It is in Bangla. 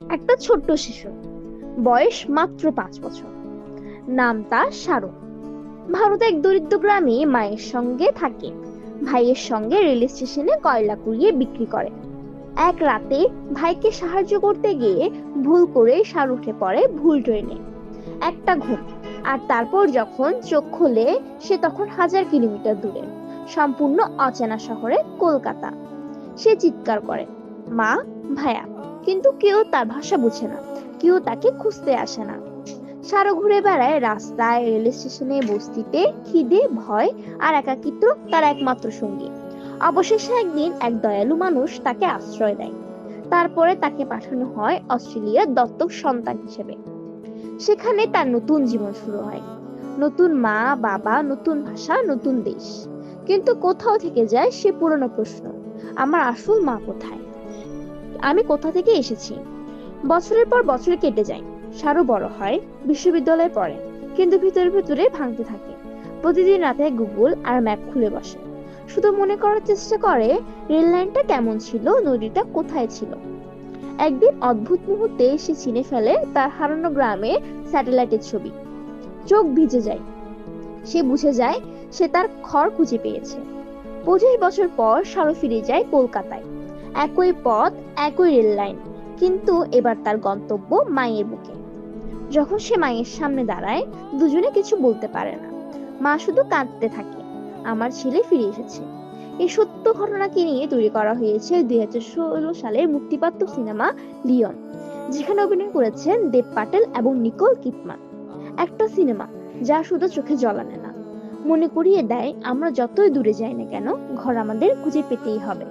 একটা ছোট্ট শিশু, বয়স মাত্র 5 বছর। নাম তার শাহরুখ। ভারতে এক দরিদ্র গ্রামে মায়ের সঙ্গে থাকে, ভাইয়ের সঙ্গে রেল স্টেশনে কয়লা কুড়িয়ে বিক্রি করে। এক রাতে ভাইকে সাহায্য করতে গিয়ে ভুল করে শাহরুখ উঠে পড়ে ভুল ট্রেনে। একটা ঘুম, আর তারপর যখন চোখ খোলে সে তখন 1000 কিলোমিটার দূরে, সম্পূর্ণ অচেনা শহরে কলকাতা। সে চিৎকার করে, মা, ভাইয়া, কিন্তু কেউ তার ভাষা বুঝে না, কেউ তাকে খুঁজতে আসে না। সারা ঘুরে বেড়ায় রাস্তায়, রেল স্টেশনে, বস্তিতে। খিদে, ভয় আর একাকিত্ব তার একমাত্র সঙ্গী। অবশেষে একদিন এক দয়ালু মানুষ তাকে আশ্রয় দেয়। তারপরে তাকে পাঠানো হয় অস্ট্রেলিয়ার দত্তক সন্তান হিসেবে। সেখানে তার নতুন জীবন শুরু হয়। নতুন মা, বাবা, নতুন ভাষা, নতুন দেশ। কিন্তু কোথাও থেকে যায় সে পুরনো প্রশ্ন, আমার আসল মা কোথায়? আমি কোথা থেকে এসেছি? বছরের পর বছর কেটে যায়। সারু বড় হয়, বিশ্ববিদ্যালয়ে পড়ে, কিন্তু ভিতরে ভিতরে ভাঙতে থাকে। প্রতিদিন রাতে গুগল আর ম্যাপ খুলে বসে, শুধু মনে করার চেষ্টা করে রেল লাইনটা কেমন ছিল, নদীটা কোথায় ছিল। একদিন অদ্ভুত মুহূর্তে সে চিনে ফেলে তার হারানো গ্রামে স্যাটেলাইটের ছবি। চোখ ভিজে যায়। সে বুঝে যায় সে তার ঘর খুঁজে পেয়েছে। 25 বছর পর সারু ফিরে যায় কলকাতায়। একই পথ, একই রেল লাইন, কিন্তু এবার তার গন্তব্য মায়ের বুকে। যখন সে মায়ের সামনে দাঁড়ায়, দুজনে কিছু বলতে পারে না। মা শুধু কাঁদতে থাকে, আমার ছেলে ফিরে এসেছে। এই সত্য ঘটনাকে নিয়ে তৈরি করা হয়েছে 2016 সালের মুক্তিপ্রাপ্ত সিনেমা লিওন, যেখানে অভিনয় করেছেন দেব পাটেল এবং নিকোল কিডমান। একটা সিনেমা যা শুধু চোখে জল আনে না, মনে করিয়ে দেয় আমরা যতই দূরে যাই না কেন, ঘর আমাদের খুঁজে পেতেই হবে।